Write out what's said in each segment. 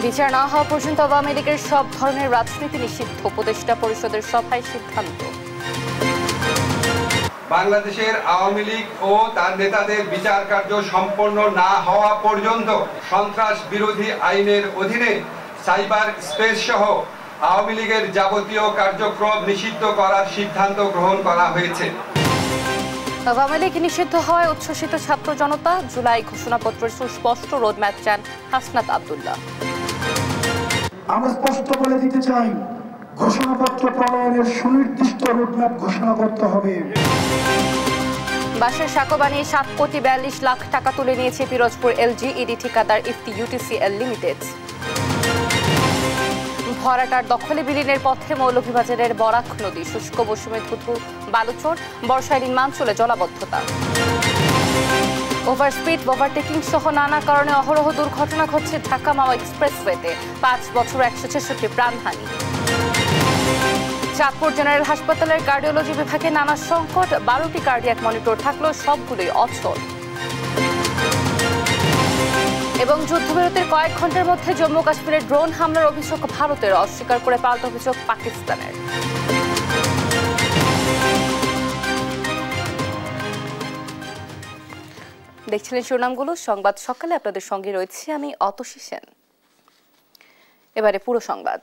বিচার না হওয়া পর্যন্ত আওয়ামী লীগের সব ধরনের রাজনীতি নিষিদ্ধ, উপদেষ্টা পরিষদের সভায় সিদ্ধান্ত। বাংলাদেশের আওয়ামী লীগ ও তার নেতাদের বিচার কার্য সম্পন্ন না হওয়া পর্যন্ত সন্ত্রাস বিরোধী আইনের অধীনে সাইবার স্পেস সহ আওয়ামী লীগের যাবতীয় কার্যক্রম নিষিদ্ধ করার সিদ্ধান্ত গ্রহণ করা হয়েছে। আওয়ামী লীগ নিষিদ্ধ হওয়ায় উচ্ছ্বসিত ছাত্র জনতা, জুলাই ঘোষণাপত্রের সুস্পষ্ট রোডম্যাপ চান হাসনাত আব্দুল্লাহ। আমরা স্পষ্ট বলে দিতে চাই, ঘোষণাপত্র প্রণয়নের সুনির্দিষ্ট রোডম্যাপ ঘোষণা করতে হবে। বাঁশের সাঁকো বানিয়ে 7,42,00,000 টাকা তুলে নিয়েছে পিরোজপুর এলজিইডি ঠিকাদার ইফতি ইউটিসিএল লিমিটেড। ভরাটার দখলে বিলীনের পথে মৌলভীবাজারের বরাক নদী, শুষ্ক মৌসুমে থুথু বালুচর, বর্ষায় নিম্নাঞ্চলে জলাবদ্ধতা। ওভারস্পিড, ওভারটেকিং সহ নানা কারণে অহরহ দুর্ঘটনা ঘটছে ঢাকা মাওয়া এক্সপ্রেসওয়েতে, 5 বছর 166 প্রাণহানি। চাঁদপুর জেনারেল হাসপাতালের কার্ডিওলজি বিভাগে নানা সংকট, 12টি কার্ডিয়াক মনিটর থাকলেও সবগুলোই অচল। এবং যুদ্ধবিরতির কয়েক ঘন্টার মধ্যে জম্মু কাশ্মীরের ড্রোন হামলার অভিযোগ ভারতের, অস্বীকার করে পাল্টা অভিযোগ পাকিস্তানের। দেখছিলেন শিরোনামগুলো। সংবাদ সকালে আপনাদের সঙ্গে রয়েছে আমি অতসী সেন। এবারে পুরো সংবাদ।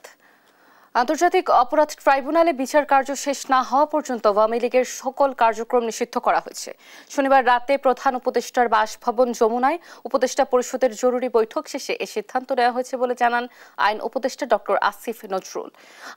আন্তর্জাতিক অপরাধ ট্রাইব্যুনালে বিচার কার্য শেষ না হওয়া পর্যন্ত আওয়ামী লীগের সকল কার্যক্রম নিষিদ্ধ করা হয়েছে। শনিবার রাতে প্রধান উপদেষ্টার বাসভবন যমুনায় উপদেষ্টা পরিষদের জরুরি বৈঠক শেষে এ সিদ্ধান্ত নেওয়া হয়েছে বলে জানান আইন উপদেষ্টা ডক্টর আসিফ নজরুল।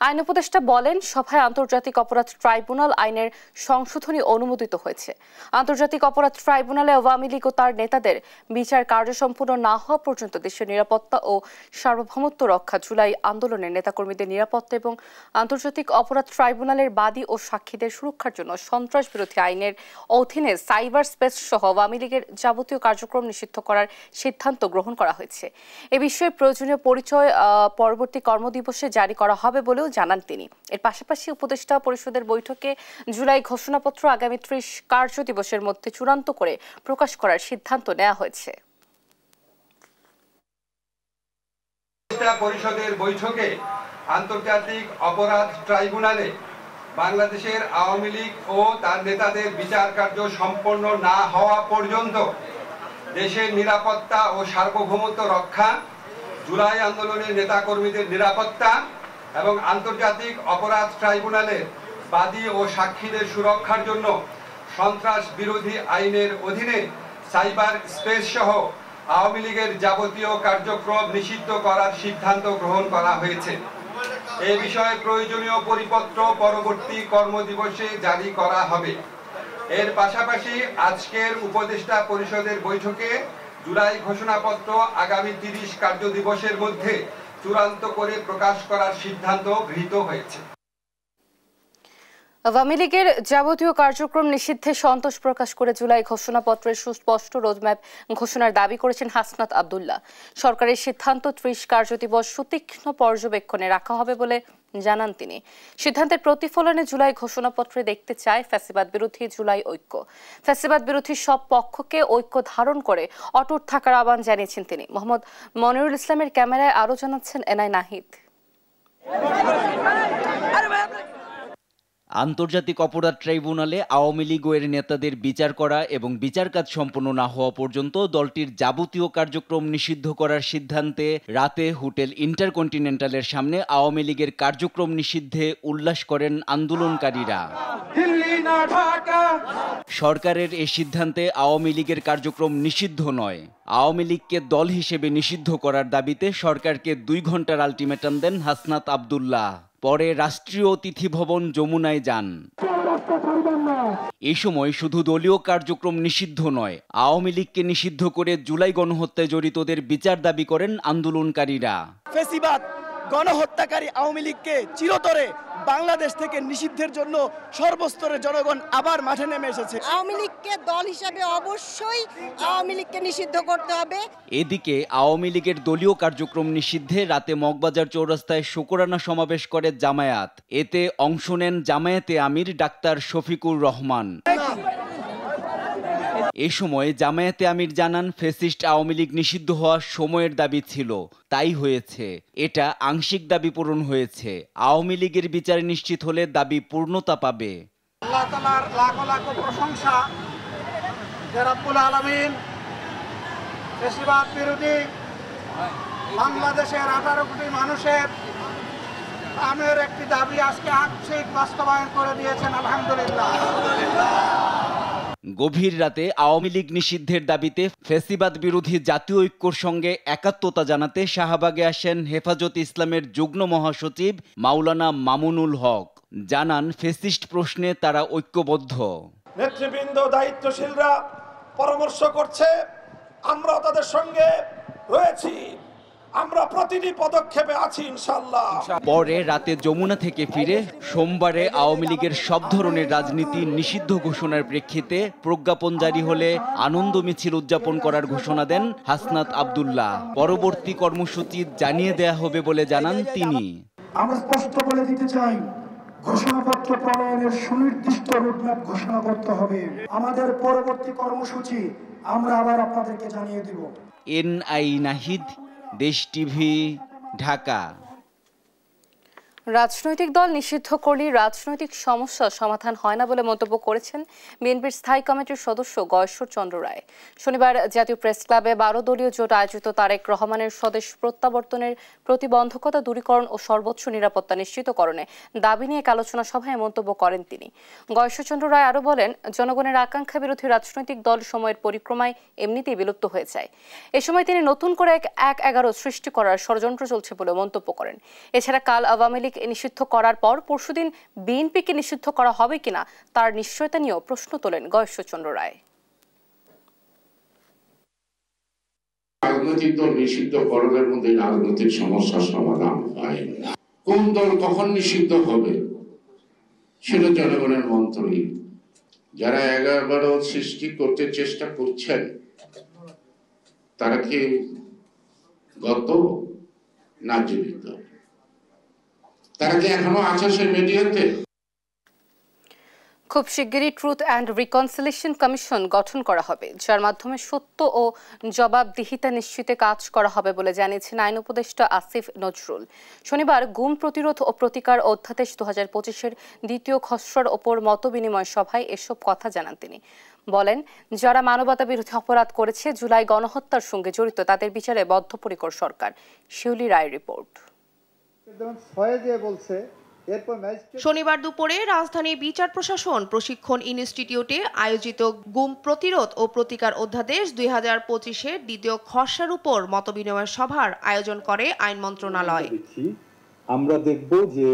আইন উপদেষ্টা বলেন, সভায় আন্তর্জাতিক অপরাধ ট্রাইব্যুনাল আইনের সংশোধনী অনুমোদিত হয়েছে। আন্তর্জাতিক অপরাধ ট্রাইব্যুনালে আওয়ামী লীগ ও তার নেতাদের বিচার কার্য সম্পূর্ণ না হওয়া পর্যন্ত দেশের নিরাপত্তা ও সার্বভৌমত্ব রক্ষা, জুলাই আন্দোলনের নেতাকর্মীদের নিরাপত্তা এবং আন্তর্জাতিক অপরাধ ট্রাইব্যুনালের বাদী ও সাক্ষীদের সুরক্ষার জন্য সন্ত্রাস বিরোধী আইনের অধীনে সাইবার স্পেস সহ আওয়ামী লীগের যাবতীয় কার্যক্রম নিষিদ্ধ করার সিদ্ধান্ত গ্রহণ করা হয়েছে। এ বিষয়ে প্রয়োজনীয় পরিচয় পরবর্তী কর্মদিবসে জারি করা হবে বলেও জানান তিনি। এর পাশাপাশি উপদেষ্টা পরিষদের বৈঠকে জুলাই ঘোষণাপত্র আগামী 30 কার্য দিবসের মধ্যে চূড়ান্ত করে প্রকাশ করার সিদ্ধান্ত নেওয়া হয়েছে। পরিষদের বৈঠকে আন্তর্জাতিক অপরাধ ট্রাইব্যুনালে বাংলাদেশের আওয়ামী লীগ ও তার নেতাদের বিচার কার্য সম্পন্ন না হওয়া পর্যন্ত দেশের নিরাপত্তা ও সার্বভৌমত্ব রক্ষা, জুলাই আন্দোলনের নেতাকর্মীদের নিরাপত্তা এবং আন্তর্জাতিক অপরাধ ট্রাইব্যুনালের বাদী ও সাক্ষীদের সুরক্ষার জন্য সন্ত্রাস বিরোধী আইনের অধীনে সাইবার স্পেস সহ আওয়ামী লীগের যাবতীয় কার্যক্রম নিষিদ্ধ করার সিদ্ধান্ত গ্রহণ করা হয়েছে। এ বিষয়ে প্রয়োজনীয় পরিপত্র পরবর্তী কর্মদিবসে জারি করা হবে। এর পাশাপাশি আজকের উপদেষ্টা পরিষদের বৈঠকে জুলাই ঘোষণাপত্র আগামী 30 কার্য দিবসের মধ্যে চূড়ান্ত করে প্রকাশ করার সিদ্ধান্ত গৃহীত হয়েছে। আওয়ামী লীগের যাবতীয় কার্যক্রম নিষিদ্ধে সন্তোষ প্রকাশ করে জুলাই ঘোষণাপত্রের সুস্পষ্ট রোডম্যাপ ঘোষণার দাবি করেছেন হাসনাত আব্দুল্লাহ। সরকারের সিদ্ধান্ত 30 কার্যদিবস সুতীক্ষ্ণ পর্যবেক্ষণে রাখা হবে বলে জানান তিনি। সিদ্ধান্তের প্রতিফলনে জুলাই ঘোষণাপত্রে দেখতে চায় ফ্যাসিবাদ বিরোধী জুলাই ঐক্য। ফ্যাসিবাদ বিরোধী সব পক্ষকে ঐক্য ধারণ করে অটুট থাকার আহ্বান জানিয়েছেন তিনি। মোহাম্মদ মনিরুল ইসলামের ক্যামেরায় আরো জানাচ্ছেন এনআই নাহিদ। আন্তর্জাতিক অপরাধ ট্রাইব্যুনালে আওয়ামী লীগ ও এর নেতাদের বিচার করা এবং বিচার কাজ সম্পন্ন না হওয়া পর্যন্ত দলটির যাবতীয় কার্যক্রম নিষিদ্ধ করার সিদ্ধান্তে রাতে হোটেল ইন্টারকন্টিনেন্টালের সামনে আওয়ামী লীগের কার্যক্রম নিষিদ্ধে উল্লাস করেন আন্দোলনকারীরা। সরকারের এই সিদ্ধান্তে আওয়ামী লীগের কার্যক্রম নিষিদ্ধ নয়, আওয়ামী লীগকে দল হিসেবে নিষিদ্ধ করার দাবিতে সরকারকে 2 ঘন্টার আলটিমেটাম দেন হাসনাত আব্দুল্লাহ। পরে রাষ্ট্রীয় অতিথি ভবন যমুনায় যান। এই সময় শুধু দলীয় কার্যক্রম নিষিদ্ধ নয়, আওয়ামী লীগকে নিষিদ্ধ করে জুলাই গণহত্যায় জড়িতদের বিচার দাবি করেন আন্দোলনকারীরা। ফ্যাসিবাদ গণহত্যাকারী আওয়ামী লীগকে চিরতরে বাংলাদেশ থেকে নিষিদ্ধের জন্য সর্বস্তরের জনগণ আবার মাঠে নেমে এসেছে। আওয়ামী লীগকে দল হিসেবে অবশ্যই আওয়ামী লীগকে নিষিদ্ধ করতে হবে। এদিকে আওয়ামী লীগের দলীয় কার্যক্রম নিষিদ্ধে রাতে মগবাজার চৌরাস্তায় শুকরানা সমাবেশ করে জামায়াত। এতে অংশ নেন জামায়াতে আমির ডাক্তার শফিকুর রহমান। এ সময় জামায়াতে আমির জানান, ফ্যাসিস্ট আওয়ামী লীগ নিষিদ্ধ হওয়ার সময়ের দাবি ছিল, তাই হয়েছে। এটা আংশিক দাবি পূরণ হয়েছে। আওয়ামী লীগের বিচার নিশ্চিত হলে দাবি পূর্ণতা পাবে। আল্লাহ তাআলার লাখো লাখো প্রশংসা যে রব্বুল আলামিন ফ্যাসিবাদ বিরোধী বাংলাদেশের 18 কোটি মানুষের আমের একটি দাবি আজকে আংশিক বাস্তবায়ন করে দিয়েছেন, আলহামদুলিল্লাহ। গভীর রাতে আওয়ামী লীগ নিষিদ্ধের দাবিতে ফ্যাসিবাদ বিরোধী জাতীয় ঐক্যর সঙ্গে একাত্মতা জানাতে শাহবাগে আসেন হেফাজতে ইসলামের যুগ্ম মহাসচিব মাওলানা মামুনুল হক। জানান, ফ্যাসিস্ট প্রশ্নে তারা ঐক্যবদ্ধ। নেতৃবৃন্দ, দায়িত্বশীলরা পরামর্শ করছে, আমরা তাদের সঙ্গে রয়েছি, আমরা প্রতিটি পদক্ষেপে আছি ইনশাআল্লাহ। পরে রাতে যমুনা থেকে ফিরে সোমবারে আওয়ামী লীগের সব ধরনের রাজনীতি নিষিদ্ধ ঘোষণার প্রেক্ষিতে প্রজ্ঞাপন জারি হলে আনন্দ মিছিল উদযাপন করার ঘোষণা দেন হাসনাত আব্দুল্লাহ। পরবর্তী কর্মসূচি জানিয়ে দেয়া হবে বলে জানান তিনি। আমরা স্পষ্ট বলে দিতে চাই, ঘোষণাপত্র প্রণয়নের সুনির্দিষ্ট রোডম্যাপ ঘোষণা করতে হবে। আমাদের পরবর্তী কর্মসূচি আমরা আবার আপনাদেরকে জানিয়ে দেব। এনআই নাহিদ, দেশ টিভি, ঢাকা। রাজনৈতিক দল নিষিদ্ধ করলে রাজনৈতিক সমস্যা সমাধান হয় না বলে মন্তব্য করেছেন বিএনপির স্থায়ী কমিটির সদস্য গয়েশ্বর চন্দ্র রায়। শনিবার জাতীয় প্রেস ক্লাবে 12 দলীয় জোট আয়োজিত তারেক রহমানের স্বদেশ প্রত্যাবর্তনের প্রতিবন্ধকতা দূরীকরণ ও সর্বোচ্চ নিরাপত্তা নিশ্চিতকরণে দাবি নিয়ে এক আলোচনা সভায় মন্তব্য করেন তিনি। গয়েশ্বর চন্দ্র রায় আরও বলেন, জনগণের আকাঙ্ক্ষা বিরোধী রাজনৈতিক দল সময়ের পরিক্রমায় এমনিতেই বিলুপ্ত হয়ে যায়। এ সময় তিনি নতুন করে এক 11 সৃষ্টি করার ষড়যন্ত্র চলছে বলে মন্তব্য করেন। এছাড়া কাল আওয়ামী লীগ নিষিদ্ধ করার পর পরশুদিন বিএনপিকে নিষিদ্ধ করা হবে কিনা তার নিশ্চয়তা নিয়েও প্রশ্ন তোলেন গয়েশ্বর চন্দ্র রায়। রাজনৈতিক দল নিষিদ্ধ করার মধ্যে রাজনৈতিক সমস্যার সমাধান হয় না। কোন দল কখন নিষিদ্ধ হবে সেটা জনগণের মন্ত্রহীন। যারা 11 সৃষ্টি করতে চেষ্টা করছেন তারা কি গত না জীবিত? তারা কি এখনো আছে সেই মিডিয়াতে? খুব শিগগিরই ট্রুথ অ্যান্ড রিকনসিলিয়েশন কমিশন গঠন করা হবে, যার মাধ্যমে সত্য ও জবাবদিহিতা নিশ্চিতে কাজ করা হবে বলে জানিয়েছেন আইন উপদেষ্টা আসিফ নজরুল। শনিবার গুম প্রতিরোধ ও প্রতিকার অধ্যাদেশ 2025-এর দ্বিতীয় খসড়ার ওপর মতবিনিময় সভায় এসব কথা জানান তিনি। বলেন, যারা মানবতা বিরোধী অপরাধ করেছে, জুলাই গণহত্যার সঙ্গে জড়িত, তাদের বিচারে বদ্ধপরিকর সরকার। শিউলি রায় রিপোর্ট। শনিবার দুপুরে রাজধানী বিচার প্রশাসন প্রশিক্ষণ ইনস্টিটিউটে আয়োজিত গুম প্রতিরোধ ও প্রতিকার অধ্যাদেশ 2025-এর দ্বিতীয় খসড়ার উপর মতবিনিময় সভার আয়োজন করে আইন মন্ত্রণালয়। আমরা দেখব যে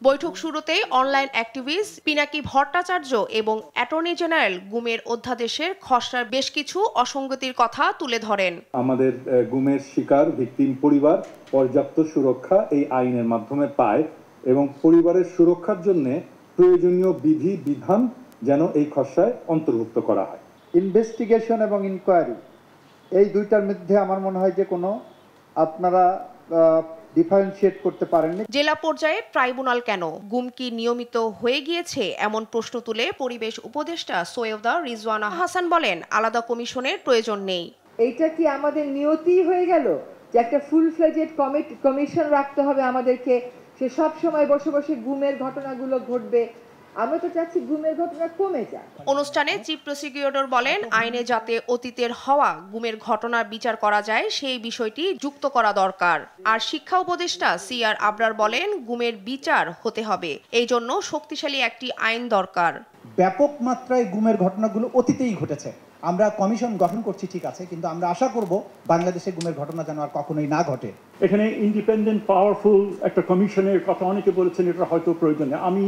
বৈঠক শুরুতে অনলাইন অ্যাক্টিভিস্ট পিনাকি ভট্টাচার্য এবং অ্যাটর্নি জেনারেল গুমের অধ্যাদেশের খসড়ার বেশ কিছু অসঙ্গতির কথা তুলে ধরেন। আমাদের গুমের শিকার ভিকটিম পরিবার পর্যাপ্ত সুরক্ষা এই আইনের মাধ্যমে পায় এবং পরিবারের সুরক্ষার জন্য প্রয়োজনীয় বিধি বিধান যেন এই খসড়ায় অন্তর্ভুক্ত করা হয়। ইনভেস্টিগেশন এবং ইনকোয়ারি এই দুইটার মধ্যে আমার মনে হয় যে কোনো আপনারা ডিফারেন্সিয়েট করতে পারেননি। জেলা পর্যায়ে ট্রাইব্যুনাল কেন? গুম কি নিয়মিত হয়ে গিয়েছে এমন প্রশ্ন তুলে পরিবেশ উপদেষ্টা সৈয়দা রিজওয়ানা হাসান বলেন, আলাদা কমিশনের প্রয়োজন নেই। এইটা কি আমাদের নিয়তি হয়ে গেল যে একটা ফুল ফ্লেজেড কমিশন রাখতে হবে আমাদেরকে, সে সব সময় বসে বসে গুমের ঘটনাগুলো ঘটবে? আমরা তো চাচ্ছি গুমের ঘটনা কমে যাক। অনুষ্ঠানে চিফ প্রসিকিউটর বলেন, আইনে যাতে অতীতের হওয়া গুমের ঘটনার বিচার করা যায় সেই বিষয়টি যুক্ত করা দরকার। আর শিক্ষা উপদেষ্টা সিআর আবরার বলেন, গুমের বিচার হতে হবে, এই জন্য শক্তিশালী একটি আইন দরকার। ব্যাপক মাত্রায় গুমের ঘটনাগুলো অতীতেই ঘটেছে। আমরা কমিশন গঠন করছি ঠিক আছে, কিন্তু আমরা আশা করব বাংলাদেশে গুমের ঘটনা যেন আর কখনোই না ঘটে। এখানে ইন্ডিপেন্ডেন্ট পাওয়ারফুল একটা কমিশনের কথা অনেকে বলেছেন, এটা হয়তো প্রয়োজনে। আমি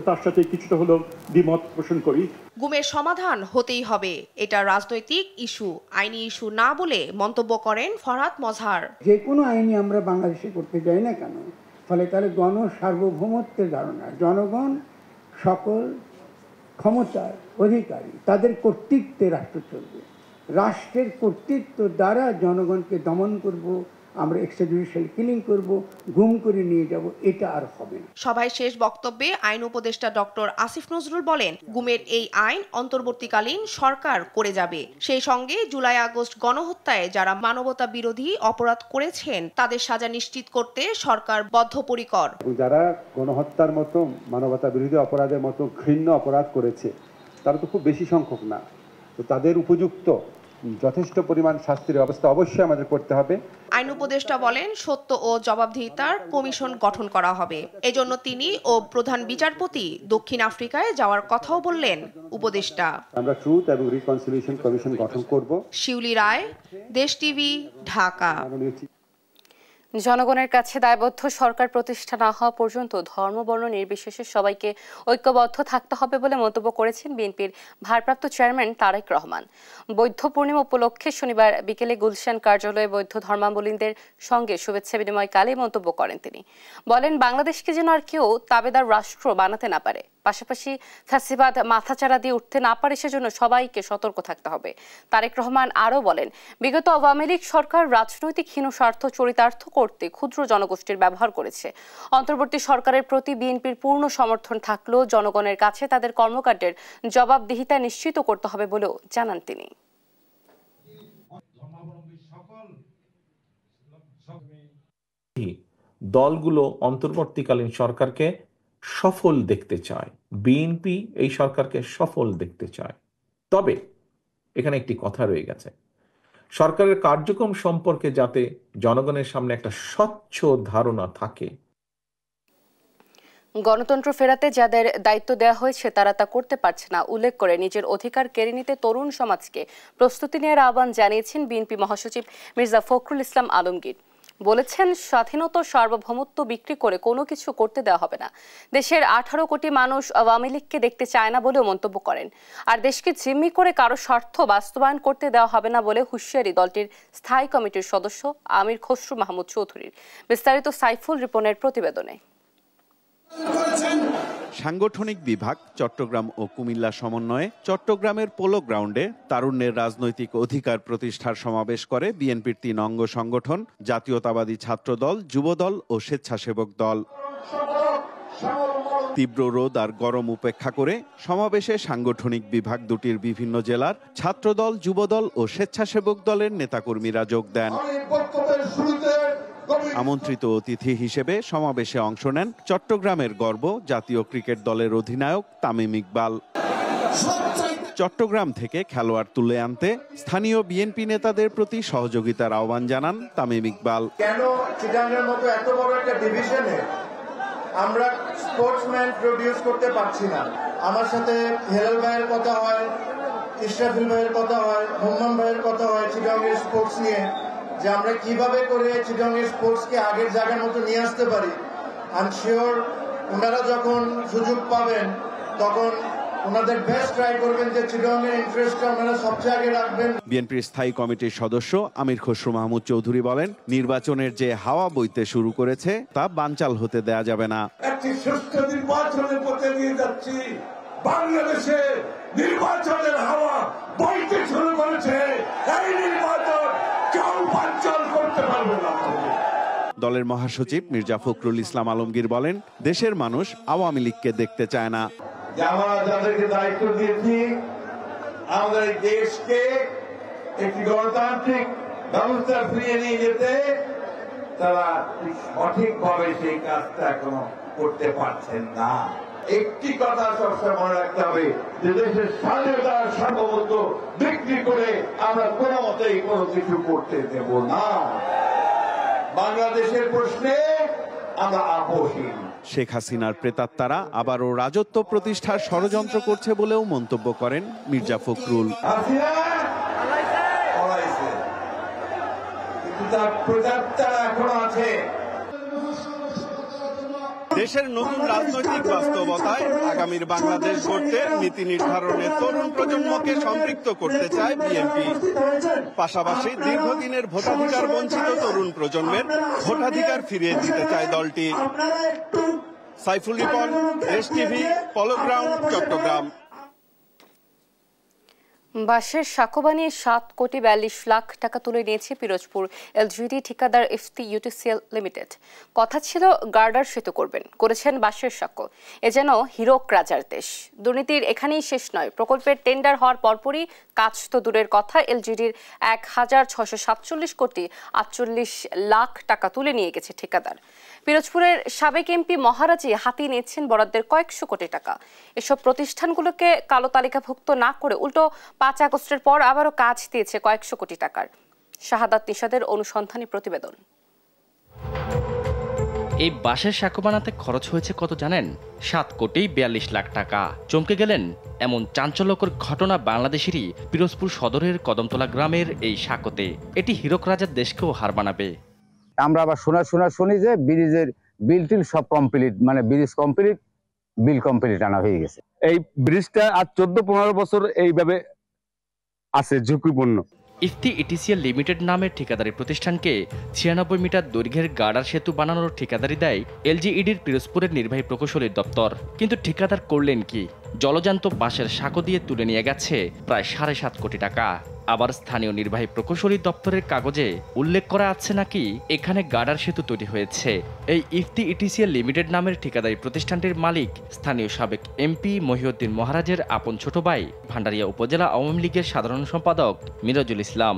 তার সাথে কিছুটা হলেও দ্বিমত পোষণ করি। গুমের সমাধান হতেই হবে, এটা রাজনৈতিক ইস্যু, আইনি ইস্যু না বলে মন্তব্য করেন ফরহাদ মজহার। যে কোনো আইনি আমরা বাংলাদেশে করতে যাই না কেন, ফলে তাহলে গণসার্বভৌমত্বের ধারণা, জনগণ সকল ক্ষমতার অধিকারী, তাদের কর্তৃত্বে রাষ্ট্র চলবে। রাষ্ট্রের কর্তৃত্ব দ্বারা জনগণকে দমন করব, আমরা এক্সট্রা জুডিশিয়াল কিলিং করব, গুম করে নিয়ে যাব, এটা আর হবে না। সভায় শেষ বক্তব্যে আইন উপদেষ্টা ডক্টর আসিফ নজরুল বলেন, গুমের এই আইন অন্তর্বর্তীকালীন সরকার করে যাবে। সেই সঙ্গে জুলাই আগস্ট গণহত্যায় যারা মানবতা বিরোধী অপরাধ করেছেন তাদের সাজা নিশ্চিত করতে সরকার বদ্ধপরিকর। যারা গণহত্যার মতো মানবতা বিরোধী অপরাধের মতো ঘৃণ্য অপরাধ করেছে তারা তো খুব বেশি সংখ্যক না, তো তাদের উপযুক্ত যথেষ্ট পরিমাণ শাস্তির ব্যবস্থা অবশ্যই আমাদের করতে হবে। আইন উপদেষ্টা বলেন, সত্য ও জবাবদিহিতার কমিশন গঠন করা হবে। এজন্য তিনি ও প্রধান বিচারপতি দক্ষিণ আফ্রিকায় যাওয়ার কথাও বললেন উপদেষ্টা। আমরা ট্রুথ এবং রিকনসিলিয়েশন কমিশন গঠন করব। শিউলি রায়, দেশ টিভি, ঢাকা। জনগণের কাছে দায়বদ্ধ সরকার প্রতিষ্ঠা না হওয়া পর্যন্ত ধর্ম বর্ণ নির্বিশেষে সবাইকে ঐক্যবদ্ধ থাকতে হবে বলে মন্তব্য করেছেন বিএনপির ভারপ্রাপ্ত চেয়ারম্যান তারেক রহমান। বৌদ্ধ পূর্ণিমা উপলক্ষে শনিবার বিকেলে গুলশান কার্যালয়ে বৌদ্ধ ধর্মাবলম্বীদের সঙ্গে শুভেচ্ছা বিনিময়কালে মন্তব্য করেন তিনি। বলেন, বাংলাদেশকে যেন আর কেউ তাবেদার রাষ্ট্র বানাতে না পারে, পাশাপাশি ফ্যাসিবাদ মাথাচাড়া দিয়ে উঠতে না পারে, সেজন্য সবাইকে সতর্ক থাকতে হবে। তারেক রহমান আরও বলেন, বিগত আওয়ামী লীগ সরকার রাজনৈতিক হীন স্বার্থ চরিতার্থ করতে ক্ষুদ্র জনগোষ্ঠীর ব্যবহার করেছে। অন্তর্বর্তী সরকারের প্রতি বিএনপির পূর্ণ সমর্থন থাকলেও জনগণের কাছে তাদের কর্মকাণ্ডের জবাবদিহিতা নিশ্চিত করতে হবে বলেও জানান তিনি। দলগুলো অন্তর্বর্তীকালীন সরকারকে সফল দেখতে চায়, বিএনপি এই সরকারকে সফল দেখতে চায়। তবে এখানে একটি কথা রয়ে গেছে, সরকারের কার্যক্রম সম্পর্কে যাতে জনগণের সামনে একটা স্বচ্ছ ধারণা থাকে। গণতন্ত্র ফেরাতে যাদের দায়িত্ব দেওয়া হয়েছে তারা তা করতে পারছে না উল্লেখ করে নিজের অধিকার কেড়ে নিতে তরুণ সমাজকে প্রস্তুতি নেওয়ার আহ্বান জানিয়েছেন বিএনপি মহাসচিব মির্জা ফখরুল ইসলাম আলমগীর। বলেছেন, স্বাধীনতা সার্বভৌমত্ব বিক্রি করে কোনো কিছু করতে দেওয়া হবে না। দেশের 18 কোটি মানুষ আওয়ামী লীগকে দেখতে চায় না বলেও মন্তব্য করেন। আর দেশকে জিম্মি করে কারো স্বার্থ বাস্তবায়ন করতে দেওয়া হবে না বলে হুঁশিয়ারি দলটির স্থায়ী কমিটির সদস্য আমির খসরু মাহমুদ চৌধুরীর। বিস্তারিত সাইফুল রিপনের প্রতিবেদনে। সাংগঠনিক বিভাগ চট্টগ্রাম ও কুমিল্লা সমন্বয়ে চট্টগ্রামের পোলো গ্রাউন্ডে তারুণ্যের রাজনৈতিক অধিকার প্রতিষ্ঠার সমাবেশ করে বিএনপির 3 অঙ্গ সংগঠন জাতীয়তাবাদী ছাত্রদল, যুবদল ও স্বেচ্ছাসেবক দল। তীব্র রোদ আর গরম উপেক্ষা করে সমাবেশে সাংগঠনিক বিভাগ দুটির বিভিন্ন জেলার ছাত্রদল, যুবদল ও স্বেচ্ছাসেবক দলের নেতাকর্মীরা যোগ দেন। আমন্ত্রিত অতিথি হিসেবে সমাবেশে অংশ নেন চট্টগ্রামের গর্ব জাতীয় ক্রিকেট দলের অধিনায়ক তামিম ইকবাল। চট্টগ্রাম থেকে খেলোয়াড় তুলে আনতে স্থানীয় বিএনপি নেতাদের প্রতি সহযোগিতার আহ্বান জানান তামিম ইকবাল। কেন চিটাগাংয়ের মতো এত বড় একটা ডিভিশনে আমরা স্পোর্টসম্যান প্রডিউস করতে পারছি না? আমার সাথে হেলাল ভাইয়ের কথা হয়, ইশরাফিল ভাইয়ের কথা হয়, মোহাম্মদ ভাইয়ের কথা হয় চিটাগাংয়ের স্পোর্টস নিয়ে, যে আমরা কিভাবে করে চিটাগাংয়ের স্পোর্টসকে আগের জায়গার মতো নিয়ে আসতে পারি। আই এম শিওর ওনারা যখন সুযোগ পাবেন তখন ওনাদের বেস্ট ট্রাই করবেন যে চিটাগাংয়ের ইন্টারেস্টটা ওনারা সবচেয়ে আগে রাখবেন। বিএনপির স্থায়ী কমিটির সদস্য আমির খসরু মাহমুদ চৌধুরী বলেন, নির্বাচনের যে হাওয়া বইতে শুরু করেছে তা বানচাল হতে দেয়া যাবে না। একটি সুস্থ নির্বাচনের পথে নিয়ে যাচ্ছি। বাংলাদেশে নির্বাচনের হাওয়া বইতে শুরু করেছে। এই নির্বাচন কেউ বানচাল করতে পারবে না। দলের মহাসচিব মির্জা ফখরুল ইসলাম আলমগীর বলেন, দেশের মানুষ আওয়ামী লীগকে দেখতে চায় না। আমরা যাদেরকে দায়িত্ব দিয়েছি আমাদের দেশকে একটি গণতান্ত্রিক ব্যবস্থা ফিরিয়ে নিয়ে যেতে, তারা সঠিকভাবে সেই কাজটা এখনো করতে পারছেন না। একটি কথা সবসময় মনে রাখতে হবে যে দেশের স্বাধীনতা সার্বভৌমত্ব বিক্রি করে আমরা কোনো মতেই কোনো কিছু করতে দেব না। বাংলাদেশের প্রশ্নে আমরা আপোষহীন। শেখ হাসিনার প্রেতাত্মারা আবারও রাজত্ব প্রতিষ্ঠার ষড়যন্ত্র করছে বলেও মন্তব্য করেন মির্জা ফখরুল। দেশের নতুন রাজনৈতিক বাস্তবতায় আগামীর বাংলাদেশ গড়তে নীতি নির্ধারণে তরুণ প্রজন্মকে সম্পৃক্ত করতে চায় বিএনপি। পাশাপাশি দীর্ঘদিনের ভোটাধিকার বঞ্চিত তরুণ প্রজন্মের ভোটাধিকার ফিরিয়ে দিতে চায় দলটি। সাইফুল রিপন, দেশ টিভি, পোলো গ্রাউন্ড, চট্টগ্রাম। বাঁশের সাঁকো বানিয়ে 7,42,00,000 টাকা তুলে নিয়েছে পিরোজপুর এলজিডি ঠিকাদার ইফতি ইউটিসিএল লিমিটেড। কথা ছিল গার্ডার সেতু করবেন, করেছেন বাঁশের সাঁকো। এ যেন হীরক রাজার দেশ। দুর্নীতির এখানেই শেষ নয়, প্রকল্পের টেন্ডার হওয়ার পরপরই কাজ তো দূরের কথা, এলজিডির 1,647,48,00,000 টাকা তুলে নিয়ে গেছে ঠিকাদার। পিরোজপুরের সাবেক এমপি মহারাজি হাতিয়ে নিয়েছেন বরাদ্দের কয়েকশো কোটি টাকা। এসব প্রতিষ্ঠানগুলোকে কালো তালিকাভুক্ত না করে উল্টো 5 আগস্টের পর আবারও কাজ দিয়েছে কয়েকশো কোটি টাকার। শাহাদাত নিশাদের অনুসন্ধানী প্রতিবেদন। এই বাঁশের সাঁকো বানাতে খরচ হয়েছে কত জানেন? 7,42,00,000 টাকা। চমকে গেলেন? এমন চাঞ্চল্যকর ঘটনা বাংলাদেশেরই পিরোজপুর সদরের কদমতলা গ্রামের এই সাঁকোতে। এটি হীরক রাজার দেশকেও হার মানাবে। আমরা আবার শুনি যে ব্রিজের বিল টিল সব কমপ্লিট, মানে ব্রিজ কমপ্লিট, বিল কমপ্লিট আনা হয়ে গেছে। এই ব্রিজটা আজ 14-15 বছর এইভাবে আছে, ঝুঁকিপূর্ণ। ইফতি ইটিসিএল লিমিটেড নামের ঠিকাদারি প্রতিষ্ঠানকে 96 মিটার দৈর্ঘ্যের গার্ডার সেতু বানানোর ঠিকাদারি দেয় এলজিইডির পিরোজপুরের নির্বাহী প্রকৌশলীর দপ্তর। কিন্তু ঠিকাদার করলেন কি? জলজান্ত বাঁশের সাঁকো দিয়ে তুলে নিয়ে গেছে প্রায় 7.5 কোটি টাকা। আবার স্থানীয় নির্বাহী প্রকৌশলী দপ্তরের কাগজে উল্লেখ করা আছে নাকি এখানে গার্ডার সেতু তৈরি হয়েছে। এই ইফতি ইটিসিএল লিমিটেড নামের ঠিকাদারি প্রতিষ্ঠানটির মালিক স্থানীয় সাবেক এমপি মহিউদ্দিন মহারাজের আপন ছোট ভাই, ভান্ডারিয়া উপজেলা আওয়ামী লীগের সাধারণ সম্পাদক মিরাজুল ইসলাম।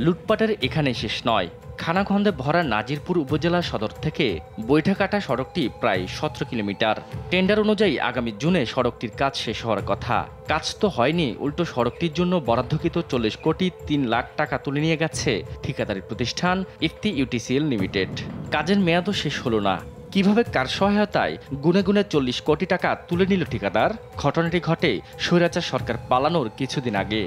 লুটপাটের এখানে শেষ নয়। খানাখন্দে ভরা নাজিরপুর উপজেলা সদর থেকে বৈঠাকাটা সড়কটি প্রায় 17 কিলোমিটার। টেন্ডার অনুযায়ী আগামী জুনে সড়কটির কাজ শেষ হওয়ার কথা। কাজ তো হয়নি, উল্টো সড়কটির জন্য বরাদ্দকৃত 40,03,00,000 টাকা তুলে নিয়ে গেছে ঠিকাদারি প্রতিষ্ঠান ইফতি ইউটিসিএল লিমিটেড। কাজের মেয়াদও শেষ হলো না। কিভাবে কার সহায়তায় গুনে গুনে 40 কোটি টাকা তুলে নিল ঠিকাদার? ঘটনাটি ঘটে স্বৈরাচার সরকার পালানোর কিছুদিন আগে।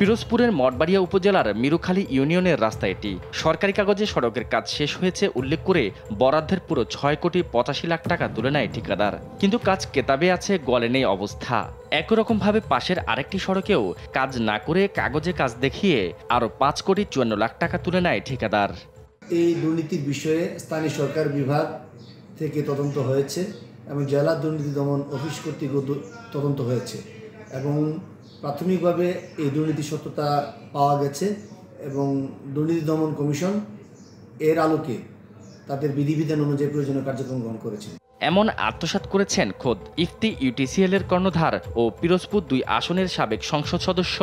পিরোজপুরের মঠবাড়িয়া উপজেলার মিরুখালী ইউনিয়নের রাস্তা এটি। সরকারি কাগজে সড়কের কাজ শেষ হয়েছে উল্লেখ করে বরাদ্দের পুরো 6,85,00,000 টাকা তুলে নেয় ঠিকাদার। কিন্তু কাজ কেতাবে আছে, গলে নেই অবস্থা। একই রকমভাবে পাশের আরেকটি সড়কেও কাজ না করে কাগজে কাজ দেখিয়ে আরও 5,54,00,000 টাকা তুলে নেয় ঠিকাদার। এই দুর্নীতির বিষয়ে স্থানীয় সরকার বিভাগ থেকে তদন্ত হয়েছে এবং জেলা দুর্নীতি দমন অফিস কর্তৃক তদন্ত হয়েছে এবং প্রাথমিকভাবে এই দুর্নীতির সত্যতা পাওয়া গেছে এবং দুর্নীতি দমন কমিশন এর আলোকে তাদের বিধিবিধান অনুযায়ী প্রয়োজনীয় কার্যক্রম গ্রহণ করেছে। এমন আত্মসাৎ করেছেন খোদ ইফতি ইউটিসিএল এর কর্ণধার ও পিরোজপুর 2 আসনের সাবেক সংসদ সদস্য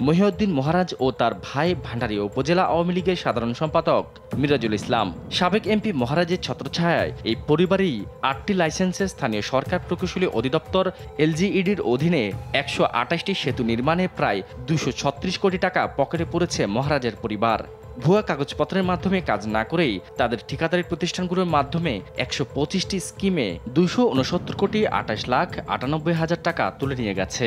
মহিউদ্দিন মহারাজ ও তার ভাই ভান্ডারিয়া উপজেলা আওয়ামী লীগের সাধারণ সম্পাদক মিরাজুল ইসলাম। সাবেক এমপি মহারাজের ছত্রছায়ায় এই পরিবারই 8টি লাইসেন্সে স্থানীয় সরকার প্রকৌশলী অধিদপ্তর এলজিইডির অধীনে 128টি সেতু নির্মাণে প্রায় 236 কোটি টাকা পকেটে পড়েছে মহারাজের পরিবার। ভুয়া কাগজপত্রের মাধ্যমে কাজ না করেই তাদের ঠিকাদারি প্রতিষ্ঠানগুলোর মাধ্যমে 125টি স্কিমে 269,28,98,000 টাকা তুলে নিয়ে গেছে।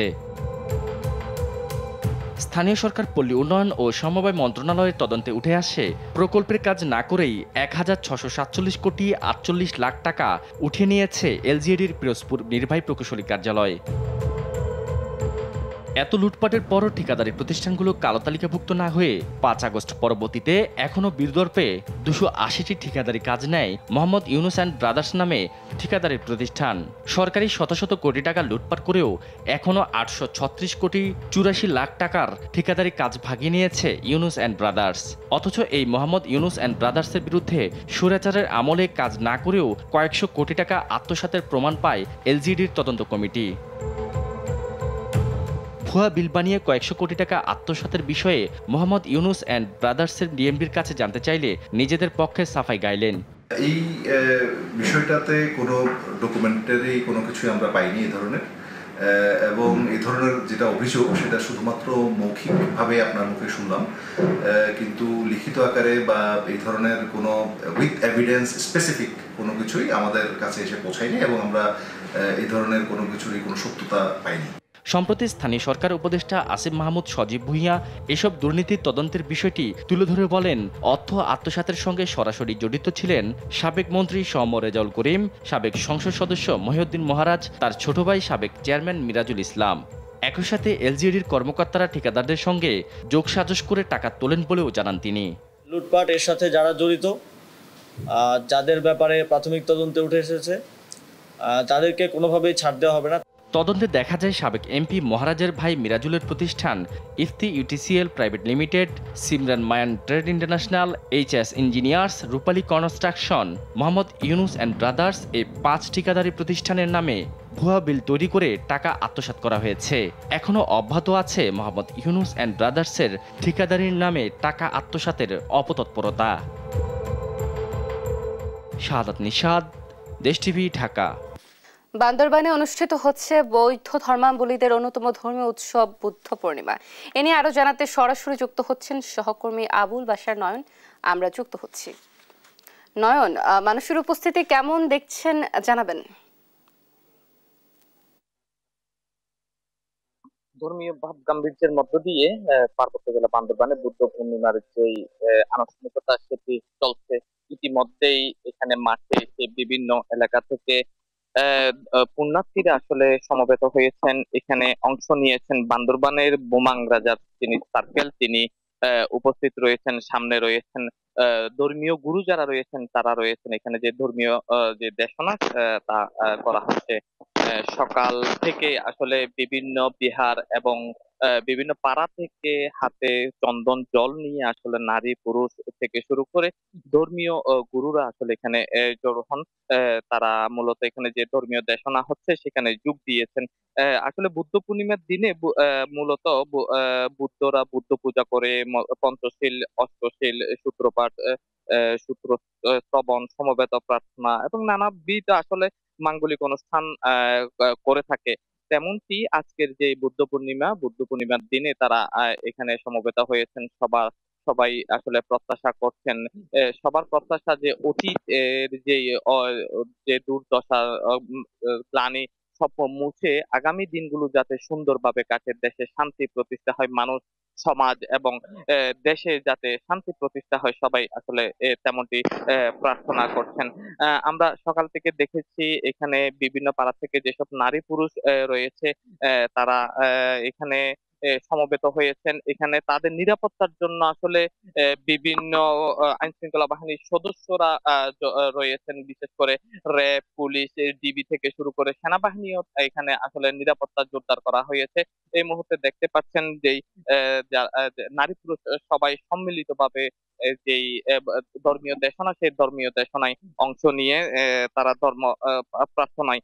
স্থানীয় সরকার পল্লী উন্নয়ন ও সমবায় মন্ত্রণালয়ের তদন্তে উঠে আসে প্রকল্পের কাজ না করেই 1,647,48,00,000 টাকা উঠিয়ে নিয়েছে এলজিইডির পিরোজপুর নির্বাহী প্রকৌশলী কার্যালয়। এত লুটপাটের পরও ঠিকাদারি প্রতিষ্ঠানগুলো কালো তালিকাভুক্ত না হয়ে 5 আগস্ট পরবর্তীতে এখনও বীরদর্পে 280টি ঠিকাদারি কাজ নেয় মোহাম্মদ ইউনুস অ্যান্ড ব্রাদার্স নামে ঠিকাদারি প্রতিষ্ঠান। সরকারি শত শত কোটি টাকা লুটপাট করেও এখনও 836,84,00,000 টাকার ঠিকাদারি কাজ ভাগিয়ে নিয়েছে ইউনুস অ্যান্ড ব্রাদার্স। অথচ এই মোহাম্মদ ইউনুস অ্যান্ড ব্রাদার্সের বিরুদ্ধে স্বৈরাচারের আমলে কাজ না করেও কয়েকশো কোটি টাকা আত্মসাতের প্রমাণ পায় এলজিইডির তদন্ত কমিটি। ভুয়া বিল বানিয়ে কয়েকশো কোটি টাকা আত্মসাতের বিষয়ে মোহাম্মদ ইউনুস অ্যান্ড ব্রাদার্সের ডিএমবির কাছে জানতে চাইলে নিজেদের পক্ষে সাফাই গাইলেন। এই বিষয়টাতে কোনো ডকুমেন্টারি কোনো কিছু আমরা পাইনি এই ধরনের, এবং এই ধরনের যেটা অভিযোগ সেটা শুধুমাত্র মৌখিকভাবে আপনার মুখে শুনলাম, কিন্তু লিখিত আকারে বা এই ধরনের কোনো উইথ এভিডেন্স স্পেসিফিক কোনো কিছুই আমাদের কাছে এসে পৌঁছায়নি এবং আমরা এই ধরনের কোনো কিছুরই কোনো সত্যতা পাইনি। সম্প্রতি স্থানীয় সরকার উপদেষ্টা আসিফ মাহমুদ সজীব ভুঁইয়া এসব দুর্নীতির তদন্তের বিষয়টি তুলে ধরে বলেন, অর্থ আত্মসাতের সঙ্গে সরাসরি জড়িত ছিলেন সাবেক মন্ত্রী সৌম্য রেজাউল করিম, সাবেক সংসদ সদস্য মহিউদ্দিন মহারাজ, তার ছোট ভাই সাবেক চেয়ারম্যান মিরাজুল ইসলাম। একই সাথে এলজিইডির কর্মকর্তারা ঠিকাদারদের সঙ্গে যোগসাজশ করে টাকা তোলেন বলেও জানান তিনি। লুটপাট এর সাথে যারা জড়িত, যাদের ব্যাপারে প্রাথমিক তদন্তে উঠে এসেছে, তাদেরকে কোনোভাবেই ছাড় দেওয়া হবে না। তদন্তে দেখা যায় সাবেক এমপি মহারাজের ভাই মিরাজুলের প্রতিষ্ঠান Ifti UTCL private limited, Simran Mayan trade international, HS engineers, Rupali construction, Mohammad Yunus and brothers এই 5 ঠিকাদারি প্রতিষ্ঠানের নামে ভুয়া বিল তৈরি করে টাকা আত্মসাৎ করা হয়েছে। এখনও অব্যাহত আছে মোহাম্মদ ইউনুস অ্যান্ড ব্রাদার্সের ঠিকাদারির নামে টাকা আত্মসাতের অপতৎপরতা। শাহাদাত নিশাদ, দেশ টিভি, ঢাকা। বান্দরবানে অনুষ্ঠিত হচ্ছে বৌদ্ধ ধর্মাবলম্বীদের অন্যতম ধর্মীয় উৎসব বুদ্ধ পূর্ণিমা। এ নিয়ে আরো জানাতে সরাসরি যুক্ত হচ্ছেন সহকর্মী আবুল বাশার নয়ন। আমরা যুক্ত হচ্ছি। নয়ন, মানুষের উপস্থিতি কেমন দেখছেন জানাবেন? ধর্মীয় ভাব গাম্ভীর্যের মধ্য দিয়ে পার্বত্য জেলা বান্দরবানে বুদ্ধ পূর্ণিমার যেই আনুষ্ঠানিকতা সেটি চলছে। ইতিমধ্যেই এখানে মাঠে বিভিন্ন এলাকা থেকে পুণ্যার্থীরা আসলে সমবেত হয়েছেন। এখানে অংশ নিয়েছেন বান্দরবানের বোমাং রাজার যিনি সার্কেল, তিনি উপস্থিত রয়েছেন। সামনে রয়েছেন ধর্মীয় গুরু যারা রয়েছেন, তারা রয়েছেন। এখানে যে ধর্মীয় যে দেশনা তা করা হচ্ছে। সকাল থেকে আসলে বিভিন্ন বিহার এবং বিভিন্ন পাড়া থেকে হাতে চন্দন জল নিয়ে আসলে নারী পুরুষ থেকে শুরু করে ধর্মীয় গুরুরা আসলে এখানে জড়ো হন। তারা মূলত এখানে যে ধর্মীয় দেশনা হচ্ছে সেখানে যোগ দিয়েছেন। আসলে বুদ্ধ পূর্ণিমার দিনে মূলত বুদ্ধরা বুদ্ধ পূজা করে পঞ্চশীল, অষ্টশীল, সূত্রপাঠ, সূত্র শ্রবণ, সমবেত প্রার্থনা এবং নানাবিধ আসলে মাঙ্গলিক অনুষ্ঠান করে থাকে। তেমনটি আজকের যে বুদ্ধ পূর্ণিমার দিনে তারা এখানে সমবেত হয়েছেন। সবাই আসলে প্রত্যাশা করছেন, সবার প্রত্যাশা যে অতীত যে দুর্দশা, গ্লানি সব মুছে আগামী দিনগুলো যাতে সুন্দরভাবে কাটে, দেশে শান্তি প্রতিষ্ঠা হয়, মানুষ, সমাজ এবং দেশে যাতে শান্তি প্রতিষ্ঠা হয়, সবাই আসলে তেমনটি প্রার্থনা করছেন। আমরা সকাল থেকে দেখেছি এখানে বিভিন্ন পাড়া থেকে যেসব নারী পুরুষ রয়েছে তারা এখানে সমবেত হয়েছেন। এখানে তাদের নিরাপত্তার জন্য আসলে বিভিন্ন আইন শৃঙ্খলা বাহিনীর সদস্যরা রয়েছেন, বিশেষ করে র্যাব, পুলিশ, ডিবি থেকে শুরু করে সেনাবাহিনীও এখানে আসলে নিরাপত্তা জোরদার করা হয়েছে। এই মুহূর্তে দেখতে পাচ্ছেন যে নারী পুরুষ সবাই সম্মিলিতভাবে যেই ধর্মীয় দেশনা, সেই ধর্মীয় দেশনায় অংশ নিয়ে তারা ধর্ম প্রার্থনায়